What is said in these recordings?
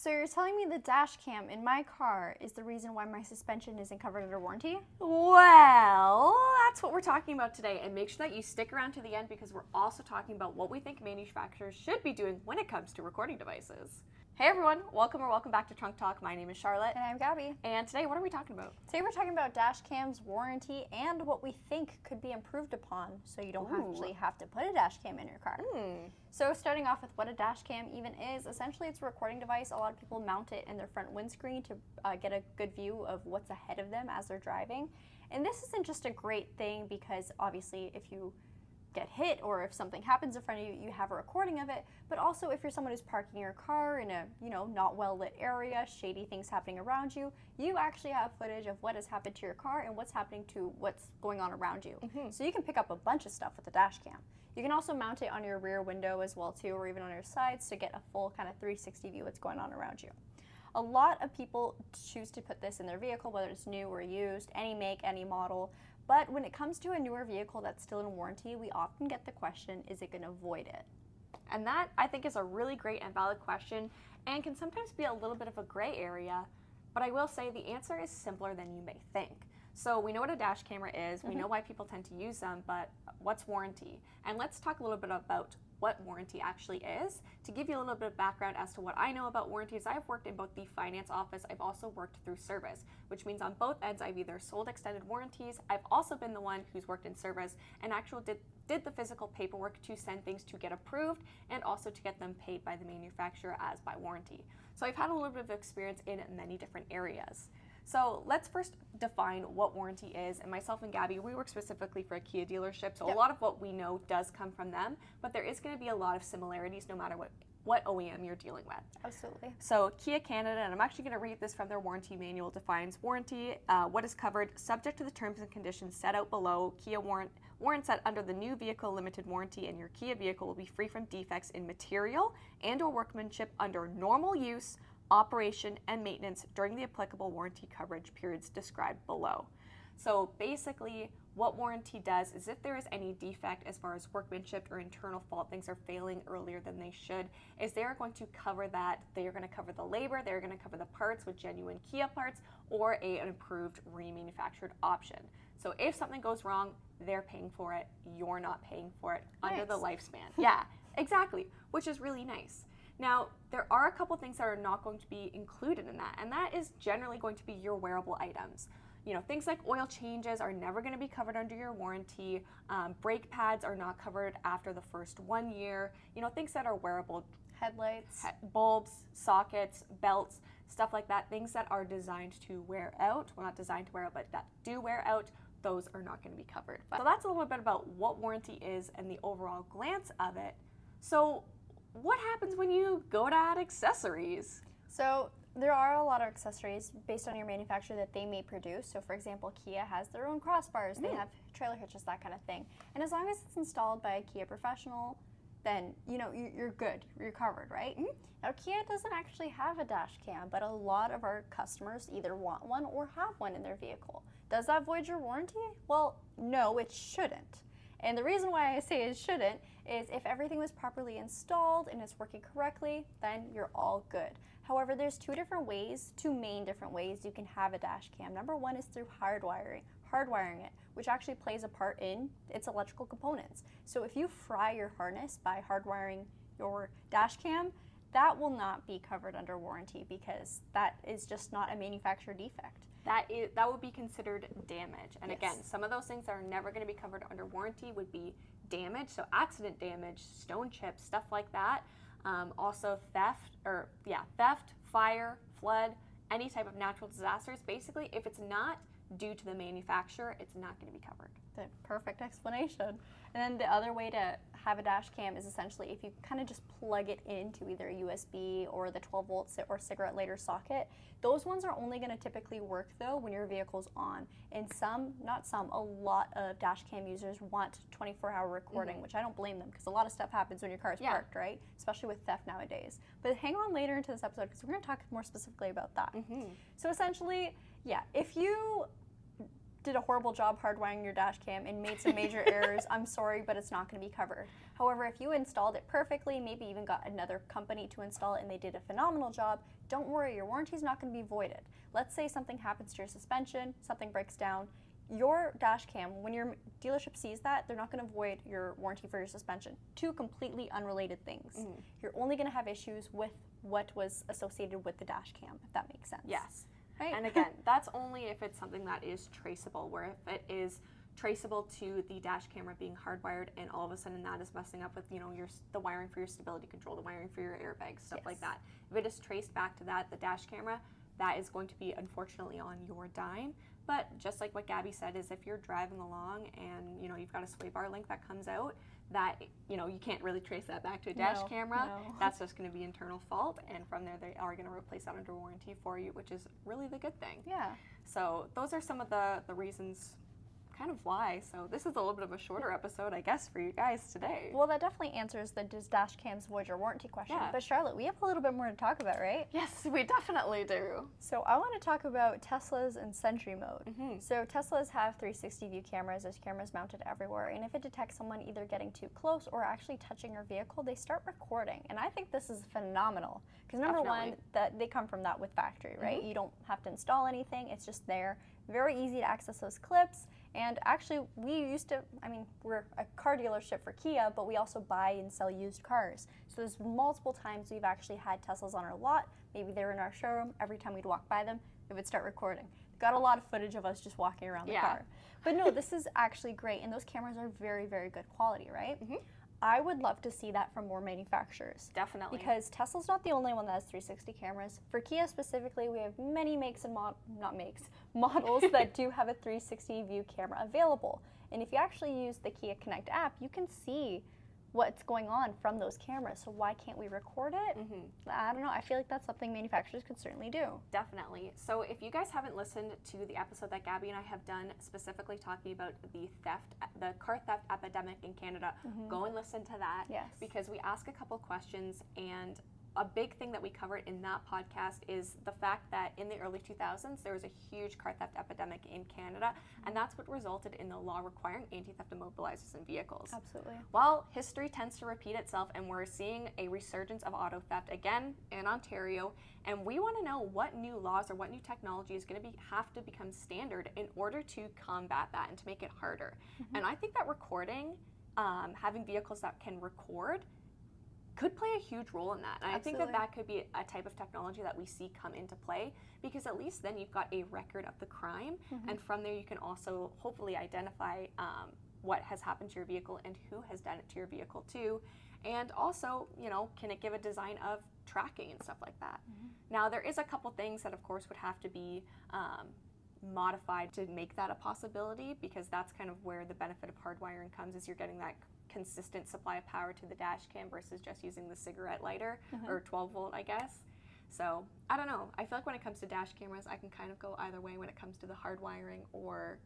So you're telling me the dash cam in my car is the reason why my suspension isn't covered under warranty? Well, that's what we're talking about today, and make sure that you stick around to the end because we're also talking about what we think manufacturers should be doing when it comes to recording devices. Hey everyone, welcome back to Trunk Talk. My name is Charlotte. And I'm Gabi. And today, what are we talking about? Today we're talking about dash cams, warranty, and what we think could be improved upon so you don't actually have to put a dash cam in your car. So starting off with what a dash cam even is, essentially it's a recording device. A lot of people mount it in their front windscreen to get a good view of what's ahead of them as they're driving. And this isn't just a great thing because obviously if you get hit or if something happens in front of you, you have a recording of it, but also if you're someone who's parking your car in a not well lit area, shady things happening around you, you actually have footage of what has happened to your car and what's happening to what's going on around you. So you can pick up a bunch of stuff with the dash cam. You can also mount it on your rear window as well too, or even on your sides to get a full kind of 360 view of what's going on around you. A lot of people choose to put this in their vehicle, whether it's new or used, any make, any model. But when it comes to a newer vehicle that's still in warranty, we often get the question, is it going to void it? And that, I think, is a really great and valid question and can sometimes be a little bit of a gray area. But I will say the answer is simpler than you may think. So we know what a dash camera is, we know why people tend to use them, but what's warranty? And let's talk a little bit about what warranty actually is. To give you a little bit of background as to what I know about warranties, I've worked in both the finance office, I've also worked through service, which means on both ends I've either sold extended warranties, I've also been the one who's worked in service and actually did the physical paperwork to send things to get approved and also to get them paid by the manufacturer as by warranty. So I've had a little bit of experience in many different areas. So let's first define what warranty is, and myself and Gabi, we work specifically for a Kia dealership, so a lot of what we know does come from them, but there is going to be a lot of similarities no matter what OEM you're dealing with. Absolutely. So Kia Canada, and I'm actually going to read this from their warranty manual, defines warranty, what is covered, subject to the terms and conditions set out below. Kia warrants that under the new vehicle limited warranty and your Kia vehicle will be free from defects in material and or workmanship under normal use, operation, and maintenance during the applicable warranty coverage periods described below. So basically, what warranty does is if there is any defect as far as workmanship or internal fault, things are failing earlier than they should, is they're going to cover that. They are going to cover the labor, they're going to cover the parts with genuine Kia parts or an approved remanufactured option. So if something goes wrong, they're paying for it, you're not paying for it under the lifespan. Yeah, exactly, which is really nice. Now, there are a couple things that are not going to be included in that, and that is generally going to be your wearable items. You know, things like oil changes are never going to be covered under your warranty. Brake pads are not covered after the first 1 year. You know, things that are wearable. Headlights. Bulbs, sockets, belts, stuff like that. Things that are designed to wear out. Well, not designed to wear out, but that do wear out. Those are not going to be covered. So that's a little bit about what warranty is and the overall glance of it. So what happens when you go to add accessories? So there are a lot of accessories based on your manufacturer that they may produce. So for example, Kia has their own crossbars, they have trailer hitches, that kind of thing. And as long as it's installed by a Kia professional, then you're good, you're covered, right? Now Kia doesn't actually have a dash cam, but a lot of our customers either want one or have one in their vehicle. Does that void your warranty? Well, no, it shouldn't. And the reason why I say it shouldn't is if everything was properly installed and it's working correctly, then you're all good. However, there's two main different ways you can have a dash cam. Number one is through hardwiring it, which actually plays a part in its electrical components. So if you fry your harness by hardwiring your dash cam, that will not be covered under warranty because that is just not a manufacturer defect. That would be considered damage. And again, some of those things that are never going to be covered under warranty would be damage, so accident damage, stone chips, stuff like that. Also theft, fire, flood, any type of natural disasters. Basically, if it's not due to the manufacturer, it's not going to be covered. The perfect explanation. And then the other way to have a dash cam is essentially if you kind of just plug it into either a USB or the 12 volt or cigarette lighter socket. Those ones are only going to typically work though when your vehicle's on. And a lot of dash cam users want 24-hour recording, which I don't blame them because a lot of stuff happens when your car is parked, right? Especially with theft nowadays. But hang on later into this episode because we're going to talk more specifically about that. So essentially, if you did a horrible job hardwiring your dash cam and made some major errors, I'm sorry, but it's not going to be covered. However, if you installed it perfectly, maybe even got another company to install it and they did a phenomenal job, don't worry, your warranty is not going to be voided. Let's say something happens to your suspension, something breaks down. Your dash cam, when your dealership sees that, they're not going to void your warranty for your suspension. Two completely unrelated things. You're only going to have issues with what was associated with the dash cam, if that makes sense. Yes. Right? And again, that's only if it's something that is traceable, where if it is traceable to the dash camera being hardwired and all of a sudden that is messing up with, the wiring for your stability control, the wiring for your airbags, stuff like that. If it is traced back to that, the dash camera, that is going to be unfortunately on your dime. But just like what Gabby said, is if you're driving along and you've got a sway bar link that comes out, that you can't really trace that back to a dash camera. That's just going to be internal fault, and from there they are going to replace that under warranty for you, which is really the good thing. Yeah. So those are some of the reasons kind of why. So this is a little bit of a shorter episode, I guess, for you guys today. Well, that definitely answers the does dash cams void your warranty question. Yeah. But Charlotte, we have a little bit more to talk about, right? Yes, we definitely do. So I want to talk about Teslas and Sentry mode. So Teslas have 360 view cameras. There's cameras mounted everywhere. And if it detects someone either getting too close or actually touching your vehicle, they start recording. And I think this is phenomenal. Because number one, that they come from that with factory, right? You don't have to install anything. It's just there. Very easy to access those clips. And actually, we're a car dealership for Kia, but we also buy and sell used cars. So there's multiple times we've actually had Teslas on our lot. Maybe they were in our showroom. Every time we'd walk by them, it would start recording. Got a lot of footage of us just walking around the car. But no, this is actually great. And those cameras are very, very good quality, right? I would love to see that from more manufacturers. Definitely. Because Tesla's not the only one that has 360 cameras. For Kia specifically, we have many models that do have a 360 view camera available. And if you actually use the Kia Connect app, you can see what's going on from those cameras. So why can't we record it? I don't know. I feel like that's something manufacturers could certainly do. Definitely. So if you guys haven't listened to the episode that Gabby and I have done specifically talking about the car theft epidemic in Canada, go and listen to that. Yes. Because we ask a couple questions, and a big thing that we covered in that podcast is the fact that in the early 2000s, there was a huge car theft epidemic in Canada, and that's what resulted in the law requiring anti-theft immobilizers in vehicles. Absolutely. Well, history tends to repeat itself, and we're seeing a resurgence of auto theft again in Ontario, and we want to know what new laws or what new technology is going to have to become standard in order to combat that and to make it harder. And I think that recording, having vehicles that can record, could play a huge role in that. And I think that could be a type of technology that we see come into play, because at least then you've got a record of the crime, and from there you can also hopefully identify what has happened to your vehicle and who has done it to your vehicle too. And also, can it give a design of tracking and stuff like that? Now, there is a couple things that of course would have to be modified to make that a possibility, because that's kind of where the benefit of hardwiring comes, is you're getting that consistent supply of power to the dash cam versus just using the cigarette lighter or 12 volt, I guess. So I don't know. I feel like when it comes to dash cameras, I can kind of go either way when it comes to the hardwiring or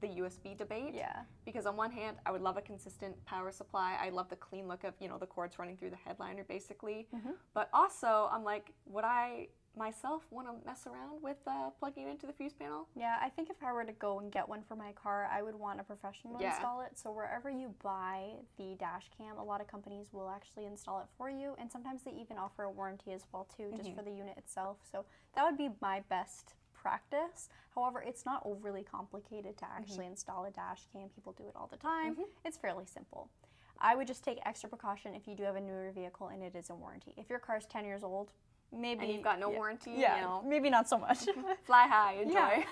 the USB debate. Yeah. Because on one hand, I would love a consistent power supply. I love the clean look of, the cords running through the headliner basically. But also, I'm like, would I myself want to mess around with plugging it into the fuse panel? Yeah, I think if I were to go and get one for my car, I would want a professional to install it. So wherever you buy the dash cam, a lot of companies will actually install it for you, and sometimes they even offer a warranty as well too, just for the unit itself. So that would be my best practice. However, it's not overly complicated to actually install a dash cam. People do it all the time. It's fairly simple. I would just take extra precaution if you do have a newer vehicle and it is in warranty. If your car's 10 years old, maybe... And you've got no warranty, maybe not so much. Fly high, enjoy.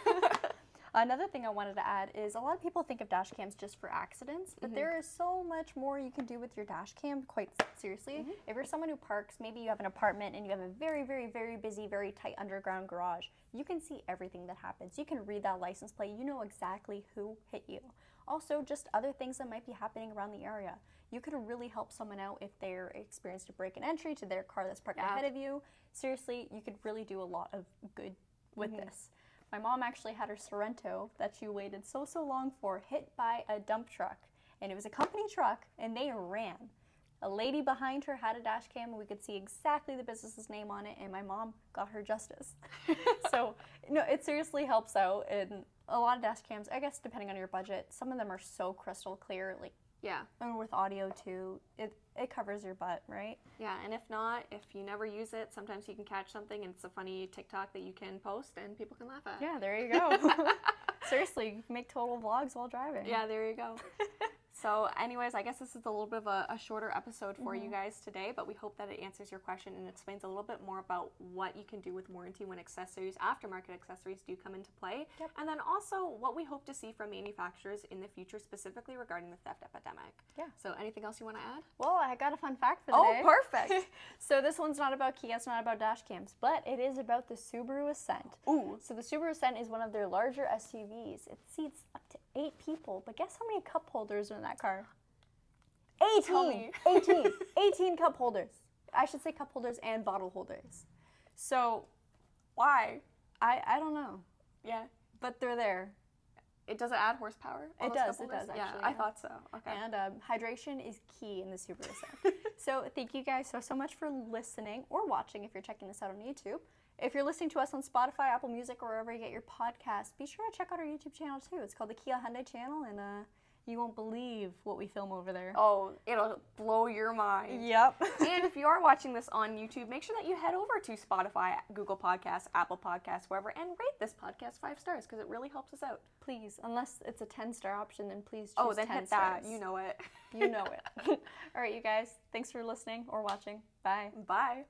Another thing I wanted to add is a lot of people think of dash cams just for accidents, but there is so much more you can do with your dash cam, quite seriously. If you're someone who parks, maybe you have an apartment and you have a very, very, very busy, very tight underground garage, you can see everything that happens. You can read that license plate. You know exactly who hit you. Also, just other things that might be happening around the area. You could really help someone out if they're experienced a break and entry to their car that's parked ahead of you. Seriously, you could really do a lot of good with this. My mom actually had her Sorrento that she waited so long for hit by a dump truck. And it was a company truck, and they ran. A lady behind her had a dash cam, and we could see exactly the business's name on it, and my mom got her justice. So, no, it seriously helps out. And a lot of dash cams, I guess depending on your budget, some of them are so crystal clear, like, yeah. and with audio too, it covers your butt, right? Yeah, and if not, if you never use it, sometimes you can catch something and it's a funny TikTok that you can post and people can laugh at. Yeah, there you go. Seriously, you can make total vlogs while driving. Yeah, there you go. So anyways, I guess this is a little bit of a shorter episode for you guys today, but we hope that it answers your question and explains a little bit more about what you can do with warranty when accessories, aftermarket accessories, do come into play. Yep. And then also what we hope to see from manufacturers in the future, specifically regarding the theft epidemic. Yeah. So anything else you want to add? Well, I got a fun fact for the day. Oh, perfect. So this one's not about Kia, it's not about dash cams, but it is about the Subaru Ascent. Ooh. So the Subaru Ascent is one of their larger SUVs. It seats up to 8 people, but guess how many cup holders are in that car? 18 cup holders. I should say cup holders and bottle holders. So Why? I don't know, Yeah. but they're there. Does it add horsepower? all It those does, cup it does, holders? actually, Yeah, I yeah. thought so. Okay. And hydration is key in the Subaru Ascent. So thank you guys so much for listening or watching if you're checking this out on YouTube. If you're listening to us on Spotify, Apple Music, or wherever you get your podcasts, be sure to check out our YouTube channel too. It's called the Kia Hyundai channel, and you won't believe what we film over there. Oh, it'll blow your mind. Yep. And if you are watching this on YouTube, make sure that you head over to Spotify, Google Podcasts, Apple Podcasts, wherever, and rate this podcast 5 stars because it really helps us out. Please, unless it's a 10-star option, then please choose Oh, then 10 hit stars. that. You know it. You know it. All right, you guys. Thanks for listening or watching. Bye. Bye.